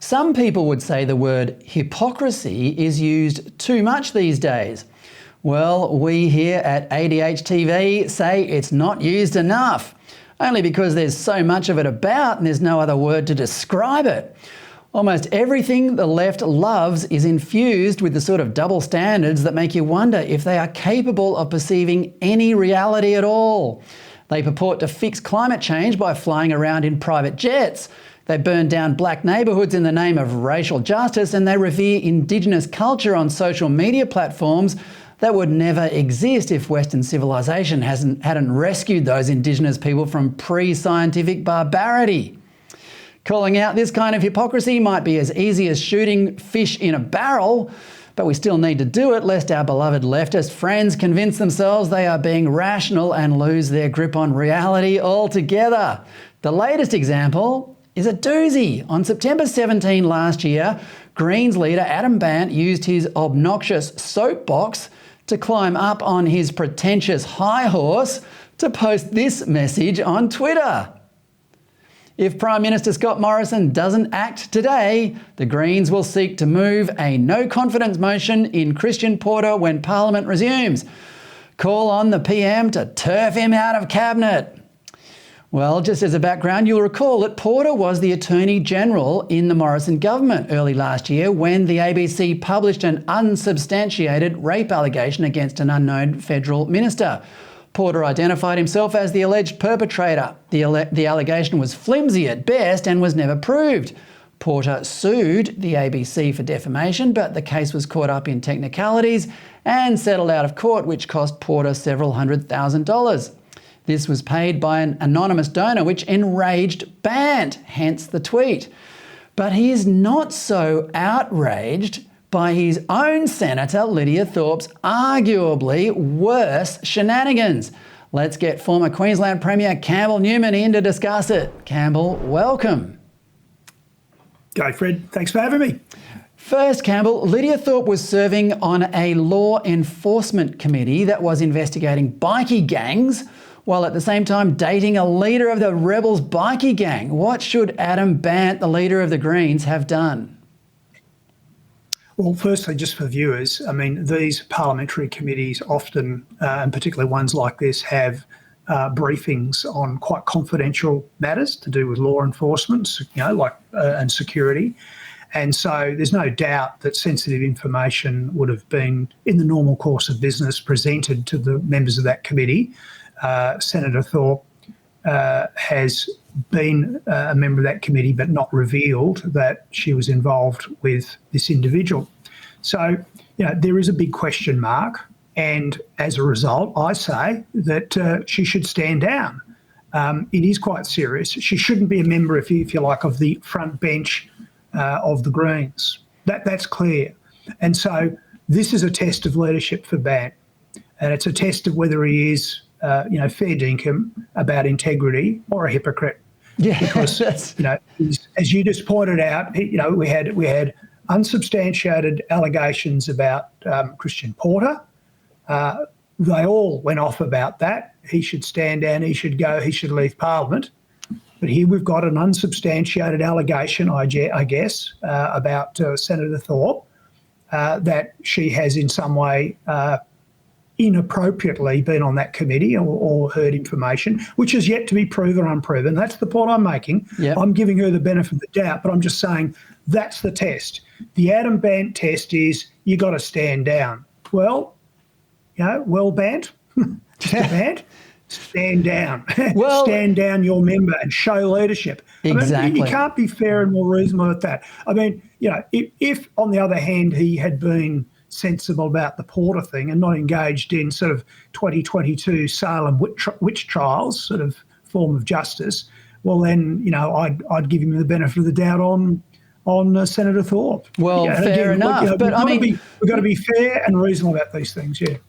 Some people would say the word hypocrisy is used too much these days. Well, we here at ADH TV say it's not used enough, only because there's so much of it about and there's no other word to describe it. Almost everything the left loves is infused with the sort of double standards that make you wonder if they are capable of perceiving any reality at all. They purport to fix climate change by flying around in private jets. They burn down black neighbourhoods in the name of racial justice, and they revere Indigenous culture on social media platforms that would never exist if Western civilization hadn't rescued those Indigenous people from pre-scientific barbarity. Calling out this kind of hypocrisy might be as easy as shooting fish in a barrel, but we still need to do it lest our beloved leftist friends convince themselves they are being rational and lose their grip on reality altogether. The latest example is a doozy. On September 17 last year, Greens leader Adam Bandt used his obnoxious soapbox to climb up on his pretentious high horse to post this message on Twitter. If Prime Minister Scott Morrison doesn't act today, the Greens will seek to move a no-confidence motion in Christian Porter when Parliament resumes. Call on the PM to turf him out of Cabinet. Well, just as a background, you'll recall that Porter was the Attorney General in the Morrison government early last year when the ABC published an unsubstantiated rape allegation against an unknown federal minister. Porter identified himself as the alleged perpetrator. The allegation was flimsy at best and was never proved. Porter sued the ABC for defamation, but the case was caught up in technicalities and settled out of court, which cost Porter several $100,000. This was paid by an anonymous donor, which enraged Bandt, hence the tweet. But he is not so outraged by his own Senator Lydia Thorpe's arguably worse shenanigans. Let's get former Queensland Premier Campbell Newman in to discuss it. Campbell, welcome. G'day, Fred. Thanks for having me. First, Campbell, Lydia Thorpe was serving on a law enforcement committee that was investigating bikie gangs, while at the same time dating a leader of the Rebels bikie gang. What should Adam Bandt, the leader of the Greens, have done? Well, firstly, just for viewers, I mean, these parliamentary committees often, and particularly ones like this, have briefings on quite confidential matters to do with law enforcement, and security. And so there's no doubt that sensitive information would have been, in the normal course of business, presented to the members of that committee. Senator Thorpe has been a member of that committee but not revealed that she was involved with this individual. So, there is a big question mark, and as a result, I say that she should stand down. It is quite serious. She shouldn't be a member, if you like, of the front bench of the Greens. That's clear. And so this is a test of leadership for Bandt, and it's a test of whether he is fair dinkum about integrity or a hypocrite. Yeah, because as you just pointed out, we had unsubstantiated allegations about Christian Porter. They all went off about that. He should stand down. He should go. He should leave Parliament. But here we've got an unsubstantiated allegation, I guess, about Senator Thorpe that she has in some way inappropriately been on that committee or heard information, which is yet to be proven or unproven. That's the point I'm making. Yep. I'm giving her the benefit of the doubt, but I'm just saying that's the test. The Adam Bandt test is you got to stand down. Well, Bandt, Mr. Bandt, stand down. Well, stand down your member and show leadership. Exactly. I mean, you can't be fair and more reasonable at that. I mean, if on the other hand he had been sensible about the Porter thing and not engaged in sort of 2022 Salem witch trials sort of form of justice, well then, I'd give him the benefit of the doubt on Senator Thorpe. Well, fair enough. We've got to be fair and reasonable about these things, yeah.